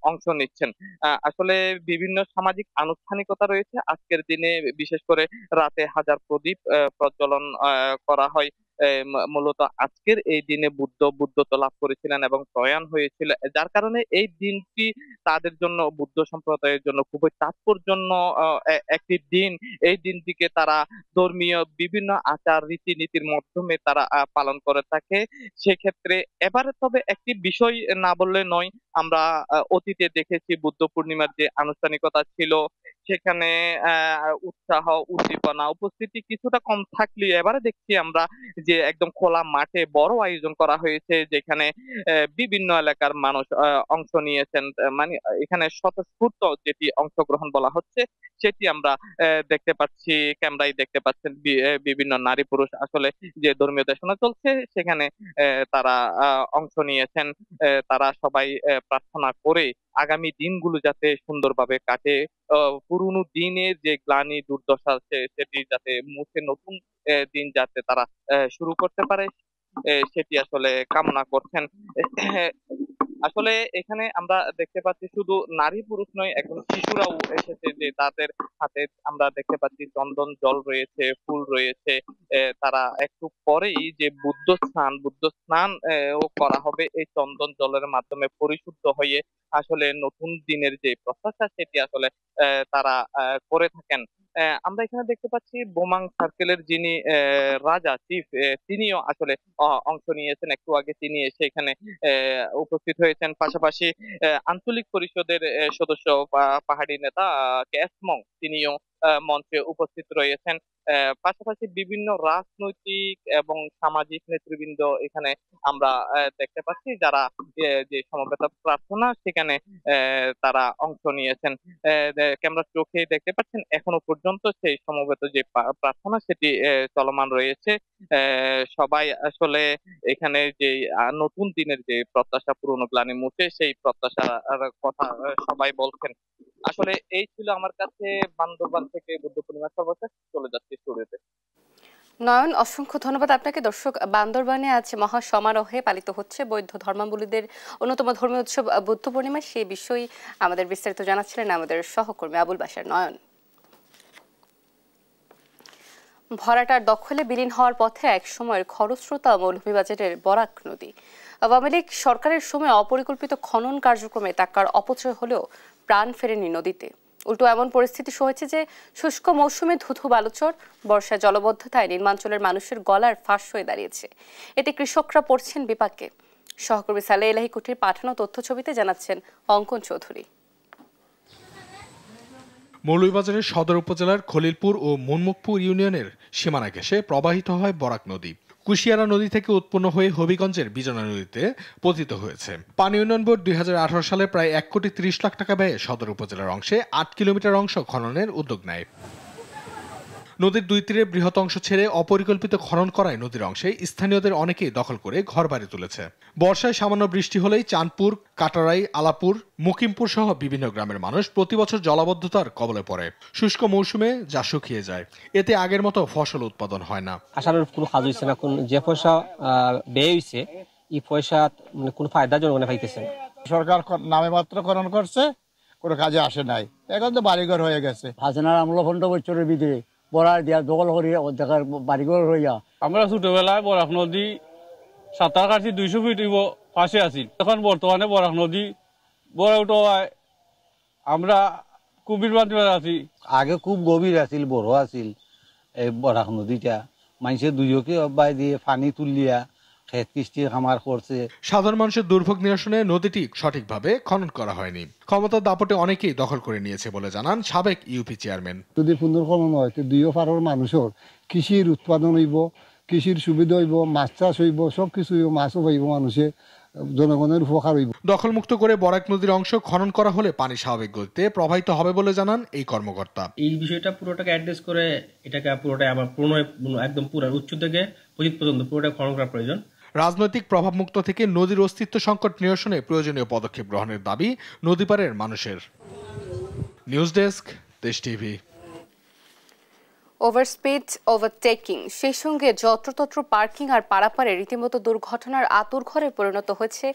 অংশ নিচ্ছেন। আসলে বিভিন্ন সামাজিক আনুষ্ঠানিকতা রয়েছে আজকের দিনে। বিশেষ করে রাতে 1000 প্রদীপ প্রজ্বলন করা হয়। মূলত আজকের এই দিনে বুদ্ধত্ব লাভ করেছিলেন এবং প্রয়াণ হয়েছিল, যার কারণে এই দিনটি তাদের জন্য, বুদ্ধ সম্প্রদায়ের জন্য খুবই তাৎপর্যপূর্ণ একটি দিন। এই দিনটিকে তারা ধর্মীয় বিভিন্ন আচার রীতিনীতির মাধ্যমে তারা পালন করে থাকে। সেক্ষেত্রে এবারে তবে একটি বিষয় না বললে নয়, আমরা অতীতে দেখেছি বুদ্ধ পূর্ণিমার যে আনুষ্ঠানিকতা ছিল সেখানে উৎসাহ, উদ্দীপনা, উপস্থিতি কিছুটা কম থাকলেও এবারে দেখছি আমরা যে একদম খোলা মাঠে বড় আয়োজন করা হয়েছে, যেখানে বিভিন্ন এলাকার মানুষ অংশ নিয়েছেন। মানে এখানে স্বতঃস্ফূর্ত যেটি অংশগ্রহণ বলা হচ্ছে সেটি আমরা দেখতে পাচ্ছি, ক্যামেরায় দেখতে পাচ্ছেন। বিভিন্ন নারী পুরুষ আসলে যে ধর্মীয় দেশনা চলছে সেখানে তারা অংশ নিয়েছেন। তারা সবাই প্রার্থনা করে আগামী দিনগুলো যাতে সুন্দরভাবে কাটে, পুরনো দিনের যে গ্লানি দুর্দশা সেটি যাতে মুছে নতুন দিন যাতে তারা শুরু করতে পারে, সেটি আসলে কামনা করছেন। আসলে এখানে আমরা দেখতে পাচ্ছি শুধু নারী পুরুষ নয়, এখন শিশুরাও এসেছে, যে তাদের হাতে আমরা দেখতে পাচ্ছি চন্দন জল রয়েছে, ফুল রয়েছে। তারা একটু পরেই যে বুদ্ধ স্নান ও করা হবে এই চন্দন জলের মাধ্যমে পরিশুদ্ধ হয়ে আসলে নতুন দিনের যে প্রত্যাশা সেটি আসলে তারা করে থাকেন। আমরা এখানে দেখতে পাচ্ছি বোমাং সার্কেলের যিনি রাজা, চিফ, তিনিও আসলে অংশ নিয়েছেন। একটু আগে তিনি এসে এখানে উপস্থিত হয়েছেন। পাশাপাশি আঞ্চলিক পরিষদের সদস্য পাহাড়ি নেতা ক্যাসমং, তিনিও মঞ্চে উপস্থিত রয়েছেন। পাশাপাশি বিভিন্ন রাজনৈতিক এবং সামাজিক নেতৃবৃন্দ এখানে আমরা দেখতে পাচ্ছি, যারা যে সমবেত প্রার্থনা সেখানে তারা অংশ নিয়েছেন। ক্যামেরা চোখে দেখতে পাচ্ছেন এখনো পর্যন্ত সেই সমবেত যে প্রার্থনা সেটি চলমান রয়েছে। সবাই আসলে এখানে যে নতুন দিনের যে প্রত্যাশা, পুরনো গ্লানি মুছে সেই প্রত্যাশার কথা সবাই বলছেন। আসলে এই ছিল আমার কাছে বান্দরবান থেকে বুদ্ধ পূর্ণিমা সর্বশেষ। চলে যাচ্ছে স্টুডিওতে। নয়ন, অসংখ্য ধন্যবাদ আপনাকে। দর্শক, বান্দরবানে আজ মহা সমারোহে পালিত হচ্ছে বৌদ্ধ ধর্মাবলম্বীদের অন্যতম ধর্মীয় উৎসব বুদ্ধ পূর্ণিমা। সেই বিষয়ে আমাদের বিস্তারিত জানাচ্ছিলেন আমাদের সহকর্মী আবুল বাশার নয়ন। ভরাটার দখলে বিলীন হওয়ার পথে এক সময়ের খরস্রোতা মৌলভীবাজারের বরাক নদী। আওয়ামী লীগ সরকারের সময় অপরিকল্পিত খনন কার্যক্রমে টাকার অপচয় হলেও প্রাণ ফেরেনি নদীতে। উল্টো এমন পরিস্থিতি হয়েছে যে শুষ্ক মৌসুমে ধুধু বালুচর, বর্ষায় জলবদ্ধতায় নির্মাঞ্চলের মানুষের গলার ফাঁস হয়ে দাঁড়িয়েছে। এতে কৃষকরা পড়ছেন বিপাকে। সহকর্মী সালেহ এলাহি কুটির পাঠানো তথ্য ছবিতে জানাচ্ছেন অঙ্কন চৌধুরী। মৌলভীবাজারের সদর উপজেলার খলিলপুর ও মুনমুখপুর ইউনিয়নের সীমানা ঘেঁষে প্রবাহিত হয় বরাক নদী। কুশিয়ারা নদী থেকে উৎপন্ন হয়ে হবিগঞ্জের বিজনা নদীতে পতিত হয়েছে। পানি উন্নয়ন বোর্ড 2018 সালে প্রায় 1,30,00,000 টাকা ব্যয়ে সদর উপজেলার অংশে 8 কিলোমিটার অংশ খননের উদ্যোগ নেয়। নদীর দুই তীরে বৃহৎ অংশ ছেড়ে অপরিকল্পিত খনন করায় নদীর অংশে স্থানীয়দের অনেকেই দখল করে ঘরবাড়ি তুলেছে। বর্ষায় সামান্য বৃষ্টি হলেই চাঁদপুর, কাটারাই, আলাপুর, মুকিমপুর সহ বিভিন্ন গ্রামের মানুষ প্রতি বছর জলাবদ্ধতার কবলে পড়ে। শুষ্ক মৌসুমে যা শুকিয়ে যায়, এতে আগের মতো ফসল উৎপাদন হয় না। আসার কোনো কাজ হইছে না, কোন যে পয়সা ব্যয় হইছে এই পয়সা মানে কোনো ফায়দা জনগণে পাইতেছে না। সরকার নামে মাত্র খনন করছে, কোনো কাজে আসে নাই। এখন তো বাড়িঘর হয়ে গেছে। হাসিনার আমল 15 বছরের ভিতরে বড়ার দিয়া দখল করিয়া দেখার বাড়িঘর হইয়া। আমরা ছোটবেলায় বরাক নদী সাঁতার কাটছি 200 ফিট পাশে আছিল। এখন বর্তমানে বরাক নদী বড় উঠোয় আমরা কুবির বাঁধবে আছি। আগে খুব গভীর আছিল, বড় আছিল এই বরাক নদীটা। মানুষের দুইকে অব্যায় দিয়ে পানি তুলিয়া ক্ষেত কৃষ্টি খামার করছে। সাধারণ মানুষের দুর্ভোগ নিরসনে নদীটি সঠিকভাবে খনন করা হয়নি। ক্ষমতার দাপটে অনেকেই দখল করে নিয়েছে বলে জানান সাবেক ইউপি চেয়ারম্যান। যদি সুন্দর খনন হয় তো দুইও পাড়ার মানুষের কৃষির উৎপাদন হইব, কৃষির সুবিধা হইব, মাছ চাষ হইব, সব কিছু মাছও পাইব, মানুষে জনগণের উপকার হইব। দখলমুক্ত করে বরাক নদীর অংশ খনন করা হলে পানি স্বাভাবিক গতিতে প্রবাহিত হবে বলে জানান এই কর্মকর্তা। এই বিষয়টা পুরোটাকে অ্যাড্রেস করে এটাকে পুরোটাই আবার একদম পুরো উচ্চ থেকে পতিত পর্যন্ত পুরোটা খনন করা প্রয়োজন। রাজনৈতিক প্রভাবমুক্ত থেকে নদীর অস্তিত্ব সংকট নিরসনে প্রয়োজনীয় পদক্ষেপ গ্রহণের দাবি নদীপাড়ের মানুষের। নিউজ ডেস্ক, দেশ টিভি। ওভারস্পিড, ওভারটেকিং, সেই সঙ্গে যত্রতত্র পার্কিং আর পারাপারে রীতিমতো দুর্ঘটনার আতুরঘরে পরিণত হয়েছে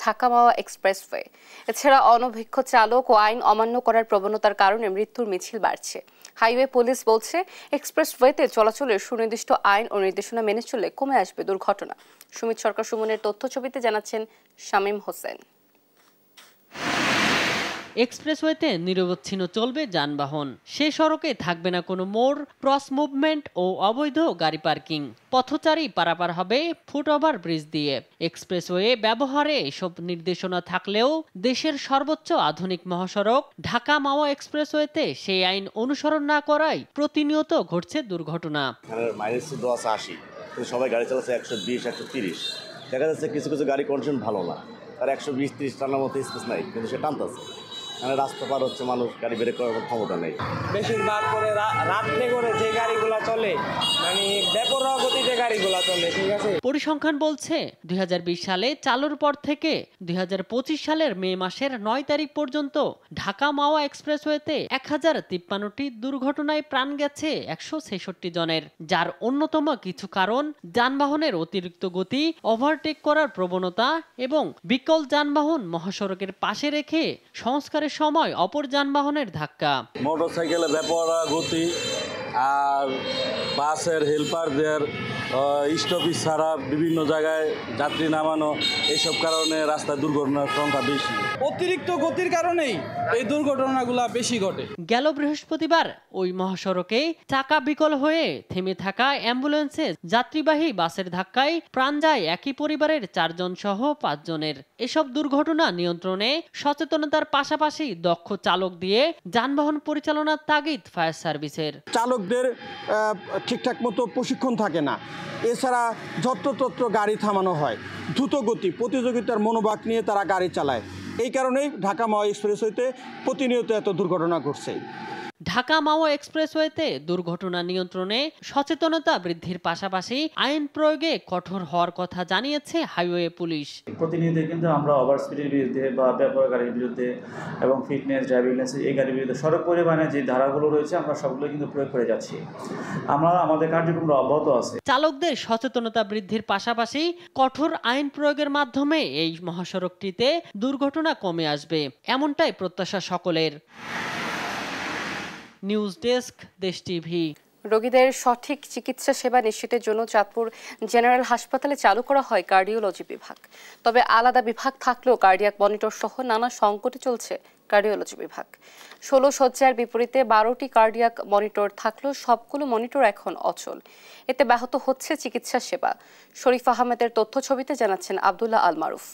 ঢাকা মাওয়া এক্সপ্রেসওয়ে। এছাড়া অনভিজ্ঞ চালক ও আইন অমান্য করার প্রবণতার কারণে মৃত্যুর মিছিল বাড়ছে। হাইওয়ে পুলিশ বলছে এক্সপ্রেসওয়েতে চলাচলের সুনির্দিষ্ট আইন ও নির্দেশনা মেনে চললে কমে আসবে দুর্ঘটনা। সুমিত সরকার সুমনের তথ্য ছবিতে জানাচ্ছেন শামীম হোসেন। এক্সপ্রেসওয়েতে নিরবচ্ছিন্ন চলবে যানবাহন। সে সড়কে থাকবে না কোনো মোড়, ক্রস মুভমেন্ট ও অবৈধ গাড়ি পার্কিং। পথচারী পারাপার হবে ফুটওভার ব্রিজ দিয়ে। এক্সপ্রেসওয়ে ব্যবহারে এসব নির্দেশনা থাকলেও দেশের সর্বোচ্চ আধুনিক মহাসড়ক ঢাকা মাওয়া এক্সপ্রেসওয়েতে সেই আইন অনুসরণ না করায় প্রতিনিয়ত ঘটছে দুর্ঘটনা। মাইলেজ তো 80, কিন্তু সবাই গাড়ি চালাচ্ছে 120, 130। দেখা যাচ্ছে কিছু কিছু গাড়ি কন্ডিশন ভালো না, তার 120-30 টানার মতো স্পেস নাই, কিন্তু সে টানতেছে। রাস্তা পার হচ্ছে মানুষ, গাড়ি ব্রেক করার ক্ষমতা নেই। বেশিরভাগ করে রাত্রে করে যে গাড়িগুলো চলে, মানে বেপরোয়া গতিতে গাড়িগুলো চলে, ঠিক আছে। পরিসংখ্যান বলছে 2020 সালে চালুর পর থেকে 2025 সালের মে মাসের 9 তারিখ পর্যন্ত ঢাকা মাওয়া এক্সপ্রেসওয়েতে 1053টি দুর্ঘটনায় প্রাণ গেছে 166 জনের, যার অন্যতম কিছু কারণ যানবাহনের অতিরিক্ত গতি, ওভারটেক করার প্রবণতা এবং বিকল যানবাহন মহাসড়কের পাশে রেখে সংস্কারের সময় অপর যানবাহনের ধাক্কা। মোটরসাইকেলে বেপরোয়া গতি আর বাসের হেল্পারদের স্টপেজ ছাড়া বিভিন্ন জায়গায় যাত্রী নামানো, এইসব কারণে রাস্তায় দুর্ঘটনার সংখ্যা বেশি। অতিরিক্ত গতির কারণেই এই দুর্ঘটনাগুলো বেশি ঘটে। গেল বৃহস্পতিবার ওই মহাসড়কে চাকা বিকল হয়ে থেমে থাকা অ্যাম্বুলেন্সে যাত্রীবাহী বাসের ধাক্কায় প্রাণ যায় একই পরিবারের 4 জন সহ 5 জনের। এসব দুর্ঘটনা নিয়ন্ত্রণে সচেতনতার পাশাপাশি দক্ষ চালক দিয়ে যানবাহন পরিচালনার তাগিদ ফায়ার সার্ভিসের। চালক চালকদের ঠিকঠাক মতো প্রশিক্ষণ থাকে না। এছাড়া যত্রতত্র গাড়ি থামানো হয়, দ্রুতগতি প্রতিযোগিতার মনোভাব নিয়ে তারা গাড়ি চালায়। এই কারণেই ঢাকা মাওয়া এক্সপ্রেসওয়েতে প্রতিনিয়ত এত দুর্ঘটনা ঘটছে। ঢাকা মাওয়া এক্সপ্রেসওয়েতে দুর্ঘটনা নিয়ন্ত্রণে সচেতনতা বৃদ্ধির পাশাপাশি আইন প্রয়োগে কঠোর হওয়ার কথা জানিয়েছে হাইওয়ে পুলিশ। প্রতিনিয়ত কিন্তু আমরা ওভার স্পিডের বিরুদ্ধে বা ব্যাপক গাড়ির বিরুদ্ধে এবং ফিটনেস, ড্রাইভিং লাইসেন্স এই গাড়ির বিরুদ্ধে সড়ক পরিবহনে যে ধারাগুলো রয়েছে আমরা সবগুলো কিন্তু প্রয়োগ করে যাচ্ছি। আমরা আমাদের কার্যক্রম অব্যাহত আছে। চালকদের সচেতনতা বৃদ্ধির পাশাপাশি কঠোর আইন প্রয়োগের মাধ্যমে এই মহাসড়কটিতে দুর্ঘটনা কমে আসবে, এমনটাই প্রত্যাশা সকলের। নিউজ ডেস্ক, দেশ টিভি। রোগীদের সঠিক চিকিৎসা সেবা নিশ্চিতের জন্য চাঁদপুর জেনারেল হাসপাতালে চালু করা হয় কার্ডিওলজি বিভাগ। তবে আলাদা বিভাগ থাকলেও কার্ডিয়াক মনিটর সহ নানা সংকটে চলছে কার্ডিওলজি বিভাগ। 16 শয্যার বিপরীতে 12টি কার্ডিয়াক মনিটর থাকলেও সবগুলো মনিটর এখন অচল। এতে ব্যাহত হচ্ছে চিকিৎসা সেবা। শরীফ আহমেদের তথ্য ছবিতে জানাচ্ছেন আব্দুল্লাহ আল মারুফ।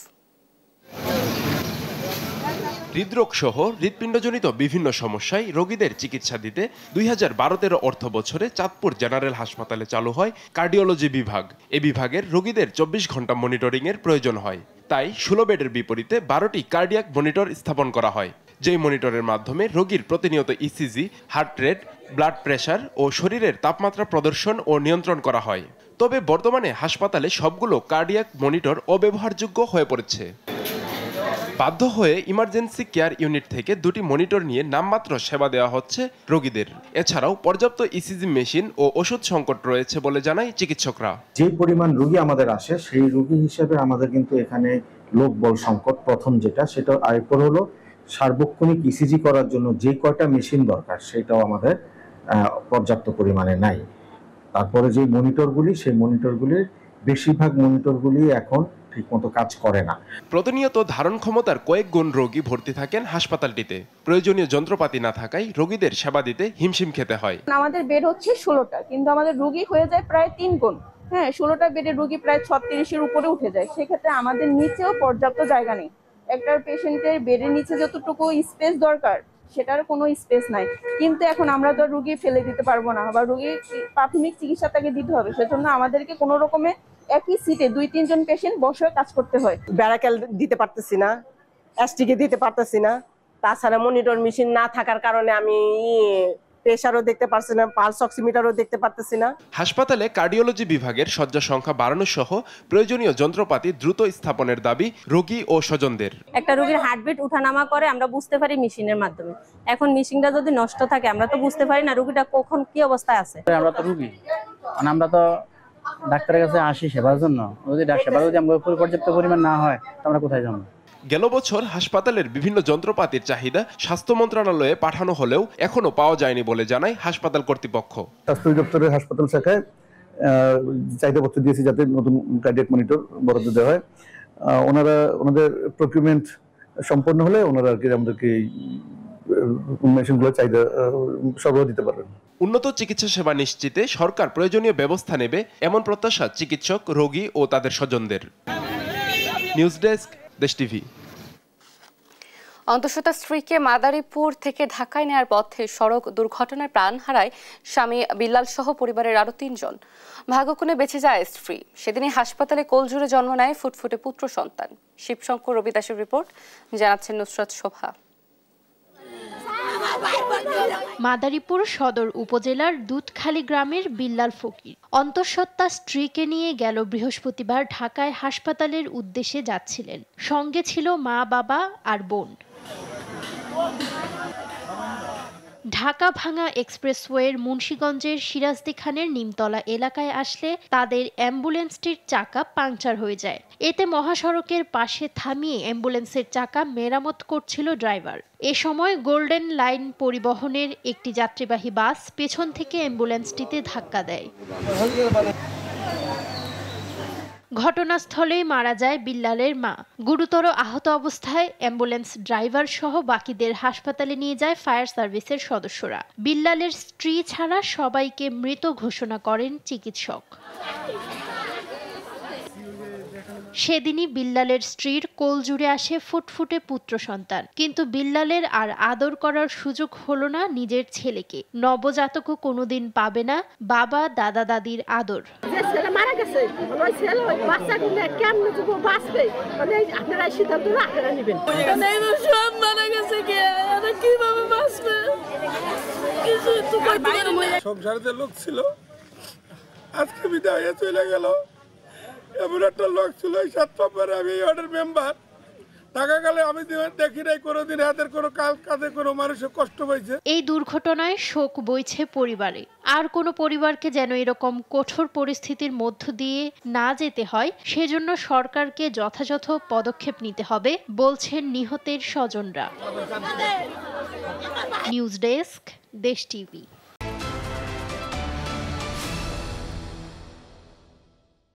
হৃদরোগ সহ হৃৎপিণ্ডজনিত বিভিন্ন সমস্যায় রোগীদের চিকিৎসা দিতে 2012-13 অর্থ বছরে চাঁদপুর জেনারেল হাসপাতালে চালু হয় কার্ডিওলজি বিভাগ। এ বিভাগের রোগীদের 24 ঘন্টা মনিটরিংয়ের প্রয়োজন হয়। তাই 16 বেডের বিপরীতে 12টি কার্ডিয়াক মনিটর স্থাপন করা হয়, যেই মনিটরের মাধ্যমে রোগীর প্রতিনিয়ত ECG, heart rate, blood pressure ও শরীরের তাপমাত্রা প্রদর্শন ও নিয়ন্ত্রণ করা হয়। তবে বর্তমানে হাসপাতালে সবগুলো কার্ডিয়াক মনিটর অব্যবহারযোগ্য হয়ে পড়েছে। বাধ্য হয়ে ইমার্জেন্সি কেয়ার ইউনিট থেকে 2টি মনিটর নিয়ে নামমাত্র সেবা দেওয়া হচ্ছে রোগীদের। এছাড়াও পর্যাপ্ত ইসিজি মেশিন ও ওষুধ সংকট রয়েছে বলে জানায় চিকিৎসকরা। যে পরিমাণ রোগী আমাদের আসে সেই রোগী হিসেবে আমাদের কিন্তু এখানে লোকবল সংকট প্রথম যেটা, সেটা আরেকবার হলো সার্বক্ষণিক ইসিজি করার জন্য যে কয়টা মেশিন দরকার সেটাও আমাদের পর্যাপ্ত পরিমাণে নাই। তারপরে যে মনিটরগুলি, সেই মনিটরগুলির বেশিরভাগ মনিটরগুলি এখন ঠিকমতো কাজ করে না। প্রতিনিয়ত ধারণ ক্ষমতার কয়েক গুণ রোগী ভর্তি থাকেন হাসপাতালটিতে। প্রয়োজনীয় যন্ত্রপাতি না থাকায় রোগীদের সেবা দিতে হিমশিম খেতে হয়। আমাদের বেড হচ্ছে 16টা, কিন্তু আমাদের রোগী হয়ে যায় প্রায় 3 গুণ। হ্যাঁ, 16টা বেডের রোগী প্রায় 36-এর উপরে উঠে যায়। সেক্ষেত্রে আমাদের নিচেও পর্যাপ্ত জায়গা নেই। একটা পেশেন্টের বেডের নিচে যতটুকু স্পেস দরকার সেটার কোনো স্পেস নাই। কিন্তু এখন আমরা তো রোগী ফেলে দিতে পারবো না, বা রোগী প্রাথমিক চিকিৎসা তাকে দিতে হবে। সেজন্য আমাদেরকে কোনো রকমে একই সিটে 2-3 জন পেশেন্ট বসে কাজ করতে হয়। ব্যারাকেল দিতে পারতেছি না, এসটিকে দিতে পারতেছি না। তাছাড়া মনিটর মেশিন না থাকার কারণে আমি প্রেসারও দেখতে পারছি না, পালস অক্সিমিটারও দেখতে পারতেছি না। হাসপাতালে কার্ডিওলজি বিভাগের শয্যা সংখ্যা বাড়ানো সহ প্রয়োজনীয় যন্ত্রপাতি দ্রুত স্থাপনের দাবি রোগী ও স্বজনদের। একটা রোগীর হার্টবিট উঠানামা করে আমরা বুঝতে পারি মেশিনের মাধ্যমে। এখন মেশিনটা যদি নষ্ট থাকে আমরা তো বুঝতে পারি না রোগীটা কখন কি অবস্থায় আছে। আমরা তো রোগী, আমরা তো ডাক্তারের কাছে আসি সেবার জন্য। সেবা যদি আমাদের পর্যাপ্ত পরিমাণ না হয় তো আমরা কোথায় যাবো? গেল বছর হাসপাতালের বিভিন্ন যন্ত্রপাতির চাহিদা স্বাস্থ্য মন্ত্রণালয়ে পাঠানো হলেও এখনো পাওয়া যায়নি বলে জানায় হাসপাতাল কর্তৃপক্ষ। স্বাস্থ্য দপ্তরের হাসপাতাল শাখায় চাহিদাপত্র দিয়েছি যাতে নতুন কার্ডিয়াক মনিটর বরাদ্দ দেওয়া হয়। ওনাদের প্রকিউরমেন্ট সম্পন্ন হলে ওনারা আর কি আমাদেরকে মেশিনগুলো চাহিদা সরবরাহ দিতে পারবেন। উন্নত চিকিৎসা সেবা নিশ্চিতে সরকার প্রয়োজনীয় ব্যবস্থা নেবে, এমন প্রত্যাশা চিকিৎসক, রোগী ও তাদের স্বজনদের। নিউজ ডেস্ক, দেশ টিভি। অন্তঃসত্ত্বা স্ত্রীকে মাদারীপুর থেকে ঢাকায় নেয়ার পথে সড়ক দুর্ঘটনায় প্রাণ হারায় স্বামী বিল্লাল সহ পরিবারের আরো 3 জন। ভাগ্যক্রমে বেঁচে যায় স্ত্রী। সেদিনই হাসপাতালে কোলজুড়ে জন্ম নেয় ফুটফুটে পুত্র সন্তান। শিবশঙ্কর রবিদাসের রিপোর্ট, জানাচ্ছেন নুসরাত শোভা। মাদারীপুর সদর উপজেলার দুধখালী গ্রামের বিল্লাল ফকির অন্তঃসত্ত্বা স্ত্রীকে নিয়ে গেল বৃহস্পতিবার ঢাকায় হাসপাতালের উদ্দেশ্যে যাচ্ছিলেন। সঙ্গে ছিল মা, বাবা আর বোন। ঢাকা ভাঙা এক্সপ্রেসওয়ের মুন্সিগঞ্জের সিরাজদি খানের নিমতলা এলাকায় আসলে তাদের অ্যাম্বুলেন্সটির চাকা পাংচার হয়ে যায়। এতে মহাসড়কের পাশে থামিয়ে অ্যাম্বুলেন্সের চাকা মেরামত করছিল ড্রাইভার। এ সময় গোল্ডেন লাইন পরিবহনের একটি যাত্রীবাহী বাস পেছন থেকে অ্যাম্বুলেন্সটিতে ধাক্কা দেয়। ঘটনাস্থলেই মারা যায় বিল্লালের মা। গুরুতর আহত অবস্থায় অ্যাম্বুলেন্স ড্রাইভার সহ বাকিদের হাসপাতালে নিয়ে যায় ফায়ার সার্ভিসের সদস্যরা। বিল্লালের স্ত্রী ছাড়া সবাইকে মৃত ঘোষণা করেন চিকিৎসক। সেদিনই বিল্লালের স্ত্রীর কোল জুড়ে আসে ফুটফুটে পুত্র সন্তান, কিন্তু বিল্লালের আর আদর করার সুযোগ হলো না নিজের ছেলেকে। নবজাতকও কোনোদিন পাবে না বাবা দাদা দাদির আদর। মারা গেছে ওই ছেলে ওই বাচ্চাগুলো কেমন বাঁচবে আপনারা সিদ্ধান্ত আপনারা নেবেন। সব মারা গেছে কিভাবে বাঁচবে? সংসারে লোক ছিল আজকে বিদায় হয়ে চলে গেল। এমন একটা লোক ছিল 7 নম্বরে আমি ওয়ার্ডের মেম্বার থাকাকালে আমি দেখি নাই কোনোদিন হাতের কোনো কাজে কোনো মানুষের কষ্ট হয়েছে। এই দুর্ঘটনায় শোক বইছে পরিবারে। আর কোনো পরিবারকে যেন এরকম কঠোর পরিস্থিতির মধ্য দিয়ে না যেতে হয়, সেজন্য সরকারকে যথাযথ পদক্ষেপ নিতে হবে বলছেন নিহতের স্বজনরা। নিউজ ডেস্ক, দেশ টিভি।